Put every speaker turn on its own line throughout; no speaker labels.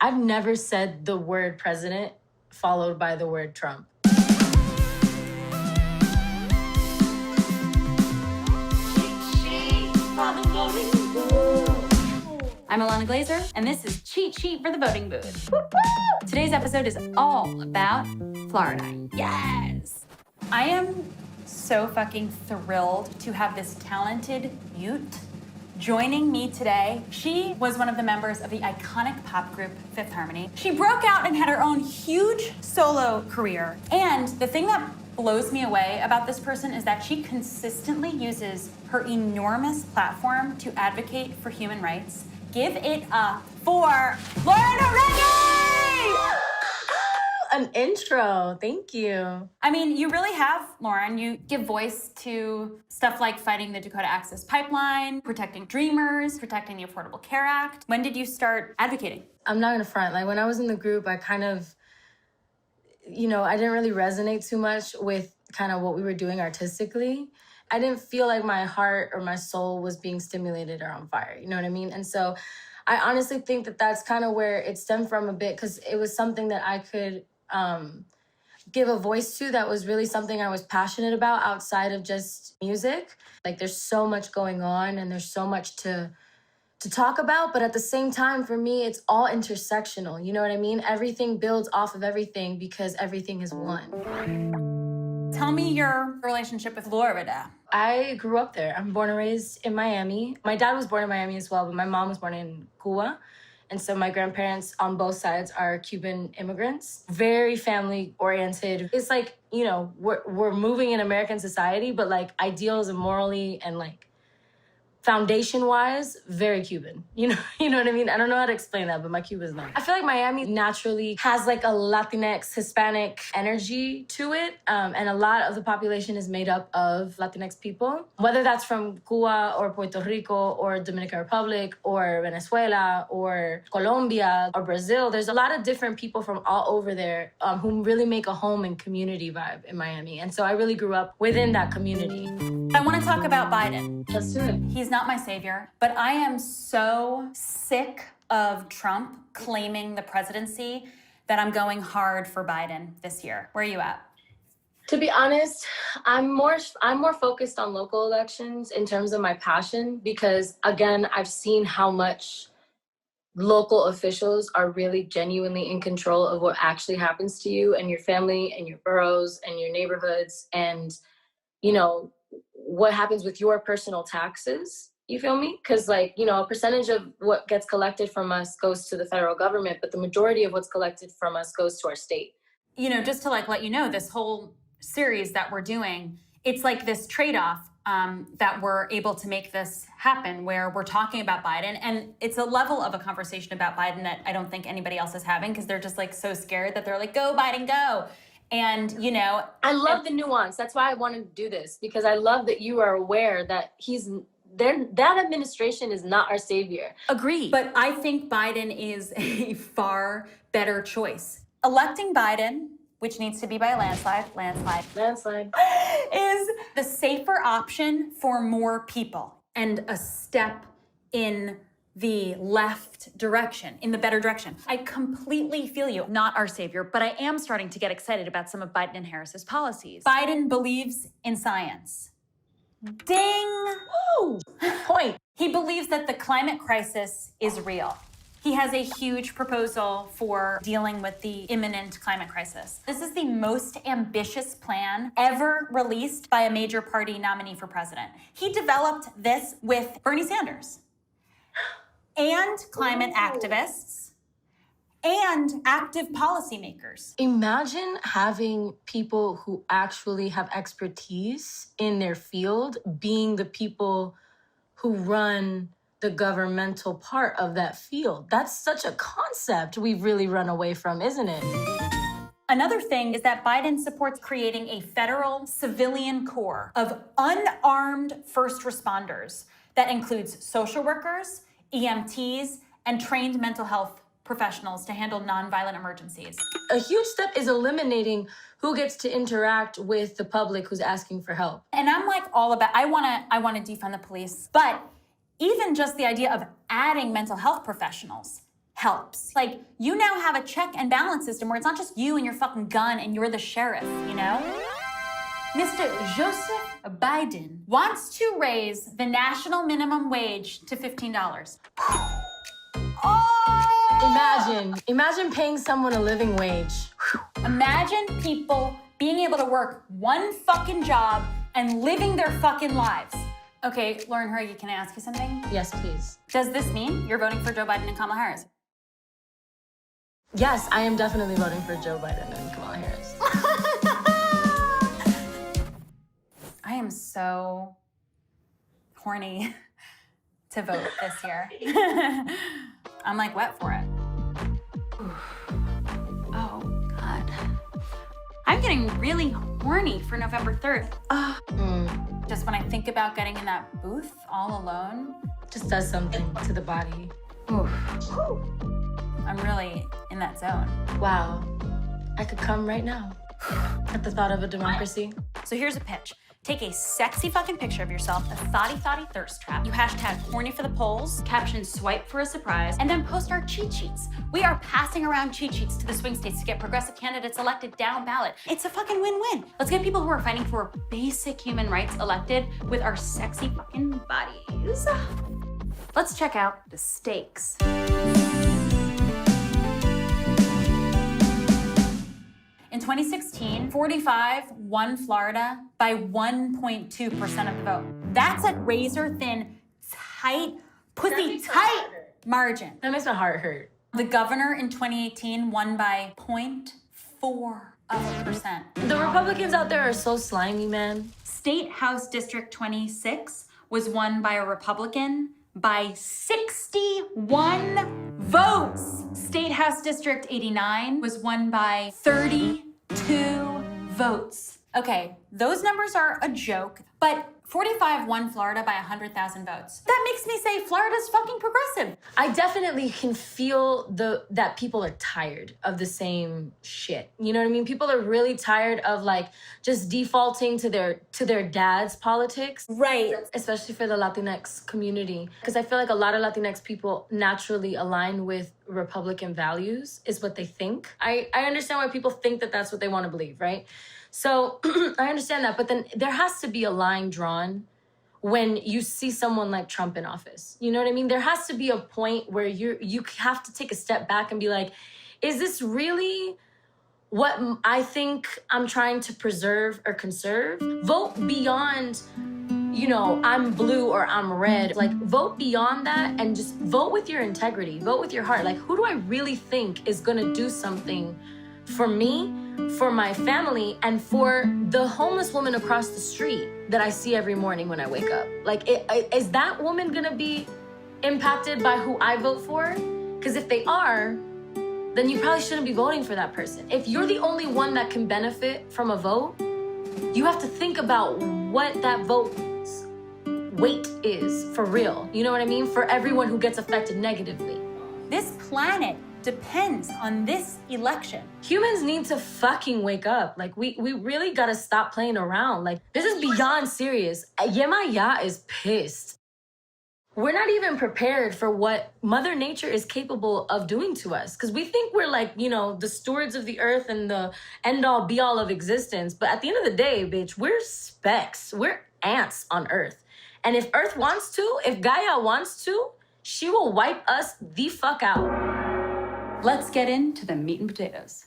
I've never said the word president followed by the word Trump.
I'm Alana Glazer, and this is Cheat Sheet for the Voting Booth. Woo-woo! Today's episode is all about Florida. Yes! I am so fucking thrilled to have this talented Ute joining me today. She was one of the members of the iconic pop group Fifth Harmony. She broke out and had her own huge solo career. And the thing that blows me away about this person is that she consistently uses her enormous platform to advocate for human rights. Give it up for Lauren Jauregui!
An intro, thank you.
I mean, you really have, Lauren. You give voice to stuff like fighting the Dakota Access Pipeline, protecting dreamers, protecting the Affordable Care Act. When did you start advocating?
I'm not gonna front. Like, when I was in the group, I kind of, I didn't really resonate too much with kind of what we were doing artistically. I didn't feel like my heart or my soul was being stimulated or on fire. You know what I mean? And so I honestly think that that's kind of where it stemmed from a bit, because it was something that I could give a voice to, that was really something I was passionate about outside of just music. Like, there's so much going on and there's so much to talk about, but at the same time, for me, it's all intersectional. You know what I mean? Everything builds off of everything because everything is one.
Tell me your relationship with Florida.
I grew up there. I'm born and raised in Miami. My dad was born in Miami as well, but my mom was born in Cuba. And so my grandparents on both sides are Cuban immigrants, very family oriented. It's like, we're moving in American society, but like ideals and morally and like foundation wise, very Cuban. You know what I mean? I don't know how to explain that, but my Cuba's not. I feel like Miami naturally has like a Latinx, Hispanic energy to it. And a lot of the population is made up of Latinx people, whether that's from Cuba or Puerto Rico or Dominican Republic or Venezuela or Colombia or Brazil. There's a lot of different people from all over there who really make a home and community vibe in Miami. And so I really grew up within that community.
I want to talk about Biden.
Let's do it.
He's not my savior, but I am so sick of Trump claiming the presidency that I'm going hard for Biden this year. Where are you at?
To be honest, I'm more focused on local elections in terms of my passion, because again, I've seen how much local officials are really genuinely in control of what actually happens to you and your family and your boroughs and your neighborhoods, and what happens with your personal taxes. You feel me? Because a percentage of what gets collected from us goes to the federal government, but the majority of what's collected from us goes to our state.
Just to let you know, this whole series that we're doing, it's like this trade-off that we're able to make this happen, where we're talking about Biden, and it's a level of a conversation about Biden that I don't think anybody else is having, because they're just like so scared that they're like, go Biden, go. And,
I love the nuance. That's why I wanted to do this, because I love that you are aware that that administration is not our savior.
Agreed. But I think Biden is a far better choice. Electing Biden, which needs to be by a landslide, is the safer option for more people and a step in the left direction, in the better direction. I completely feel you. Not our savior, but I am starting to get excited about some of Biden and Harris's policies. Biden believes in science. Ding!
Woo! Point.
He believes that the climate crisis is real. He has a huge proposal for dealing with the imminent climate crisis. This is the most ambitious plan ever released by a major party nominee for president. He developed this with Bernie Sanders and climate activists and active policymakers.
Imagine having people who actually have expertise in their field being the people who run the governmental part of that field. That's such a concept we've really run away from, isn't it?
Another thing is that Biden supports creating a federal civilian corps of unarmed first responders that includes social workers, EMTs, and trained mental health professionals to handle nonviolent emergencies.
A huge step is eliminating who gets to interact with the public who's asking for help.
And I'm like all about, I want to defund the police, but even just the idea of adding mental health professionals helps. Like, you now have a check and balance system where it's not just you and your fucking gun and you're the sheriff, you know? Mr. Joseph Biden wants to raise the national minimum wage to $15. Oh!
Imagine paying someone a living wage.
Imagine people being able to work one fucking job and living their fucking lives. Okay, Lauren Jauregui, can I ask you something?
Yes, please.
Does this mean you're voting for Joe Biden and Kamala Harris?
Yes, I am definitely voting for Joe Biden and Kamala Harris.
I am so horny to vote this year. I'm like wet for it. Oh, God. I'm getting really horny for November 3rd. Just when I think about getting in that booth all alone.
Just does something to the body. Oof.
I'm really in that zone.
Wow. I could come right now at the thought of a democracy.
So here's a pitch. Take a sexy fucking picture of yourself, a thotty thirst trap. You hashtag horny for the polls, caption swipe for a surprise, and then post our cheat sheets. We are passing around cheat sheets to the swing states to get progressive candidates elected down ballot. It's a fucking win-win. Let's get people who are fighting for basic human rights elected with our sexy fucking bodies. Let's check out the stakes. In 2016, 45 won Florida by 1.2% of the vote. That's a razor-thin, tight, pussy-tight margin.
That makes my heart hurt.
The governor in 2018 won by 0.4%.
The Republicans out there are so slimy, man.
State House District 26 was won by a Republican by 61 votes. State House District 89 was won by 32 votes. Okay, those numbers are a joke, but 45 won Florida by 100,000 votes. That makes me say Florida's fucking progressive.
I definitely can feel that people are tired of the same shit. You know what I mean? People are really tired of like just defaulting to their dad's politics.
Right.
Especially for the Latinx community. Because I feel like a lot of Latinx people naturally align with Republican values, is what they think. I understand why people think that that's what they want to believe, right? So I understand that, but then there has to be a line drawn when you see someone like Trump in office. You know what I mean? There has to be a point where you have to take a step back and be like, is this really what I think I'm trying to preserve or conserve? Vote beyond, you know, I'm blue or I'm red. Like, vote beyond that and just vote with your integrity. Vote with your heart. Like, who do I really think is gonna do something for me, for my family, and for the homeless woman across the street that I see every morning when I wake up? Like, is that woman gonna be impacted by who I vote for? Because if they are, then you probably shouldn't be voting for that person. If you're the only one that can benefit from a vote, you have to think about what that vote's weight is for real. You know what I mean? For everyone who gets affected negatively.
This planet depends on this election.
Humans need to fucking wake up. Like, we really gotta stop playing around. Like, this is beyond serious. Yemaya is pissed. We're not even prepared for what Mother Nature is capable of doing to us. Because we think we're like, you know, the stewards of the earth and the end-all be-all of existence. But at the end of the day, bitch, we're specks. We're ants on Earth. And if Earth wants to, if Gaia wants to, she will wipe us the fuck out.
Let's get into the meat and potatoes.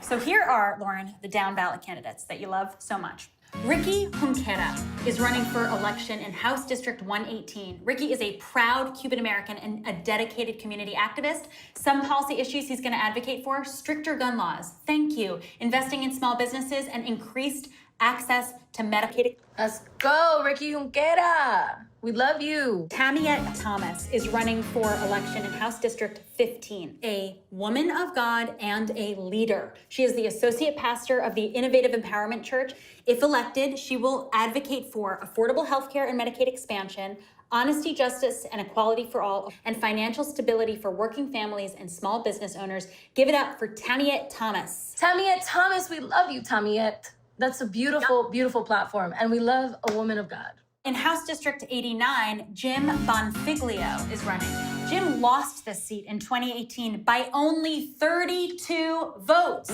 So here are, Lauren, the down ballot candidates that you love so much. Ricky Junquera is running for election in House District 118. Ricky is a proud Cuban American and a dedicated community activist. Some policy issues he's going to advocate for: stricter gun laws. Thank you. Investing in small businesses and increased access to Medicaid.
Let's go, Ricky Junquera. We love you.
Tamiette Thomas is running for election in House District 15, a woman of God and a leader. She is the associate pastor of the Innovative Empowerment Church. If elected, she will advocate for affordable healthcare and Medicaid expansion, honesty, justice, and equality for all, and financial stability for working families and small business owners. Give it up for Tamiette Thomas.
Tamiette Thomas, we love you, Tamiette. That's a beautiful, beautiful platform. And we love a woman of God.
In House District 89, Jim Bonfiglio is running. Jim lost this seat in 2018 by only 32 votes.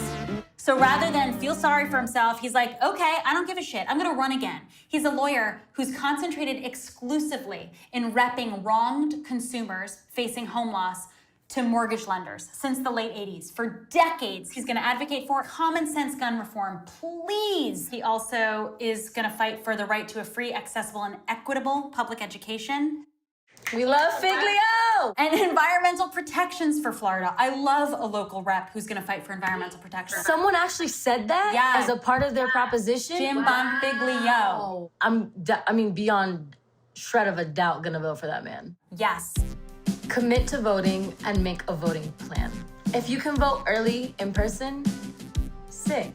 So rather than feel sorry for himself, he's like, okay, I don't give a shit. I'm gonna run again. He's a lawyer who's concentrated exclusively in repping wronged consumers facing home loss to mortgage lenders since the late 80s. For decades, he's gonna advocate for common sense gun reform, please. He also is gonna fight for the right to a free, accessible, and equitable public education.
We love Figlio!
And environmental protections for Florida. I love a local rep who's gonna fight for environmental protection.
Someone actually said that
Yeah.
as a part of their proposition?
Jim Bonfiglio.
Oh, I mean, beyond shred of a doubt, gonna vote for that man.
Yes.
Commit to voting and make a voting plan. If you can vote early in person, sick.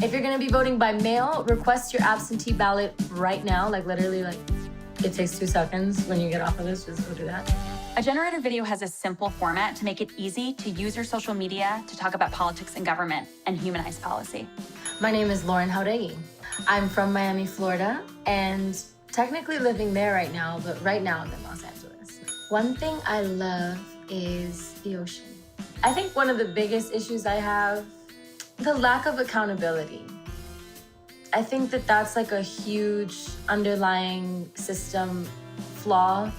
If you're gonna be voting by mail, request your absentee ballot right now. Like literally, like it takes 2 seconds when you get off of this, just go do that.
A generated video has a simple format to make it easy to use your social media to talk about politics and government and humanize policy.
My name is Lauren Jauregui. I'm from Miami, Florida, and technically living there right now, but right now I'm in Los Angeles. One thing I love is the ocean. I think one of the biggest issues I have, the lack of accountability. I think that that's like a huge underlying system flaw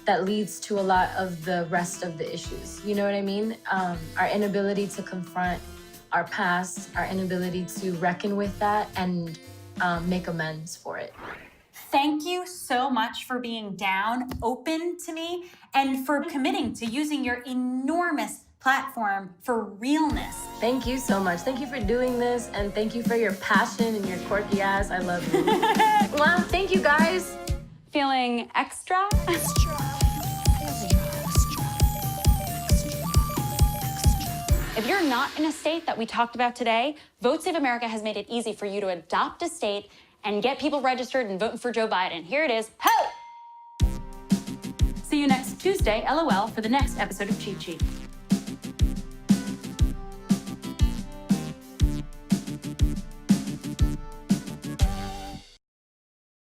that leads to a lot of the rest of the issues. You know what I mean? Our inability to confront our past, our inability to reckon with that and make amends for it.
Thank you so much for being down, open to me, and for committing to using your enormous platform for realness.
Thank you so much. Thank you for doing this, and thank you for your passion and your quirky ass. I love you. Well, thank you guys.
Feeling extra? If you're not in a state that we talked about today, Vote Save America has made it easy for you to adopt a state and get people registered and voting for Joe Biden. Here it is. Ho! See you next Tuesday, LOL, for the next episode of Cheat Sheet.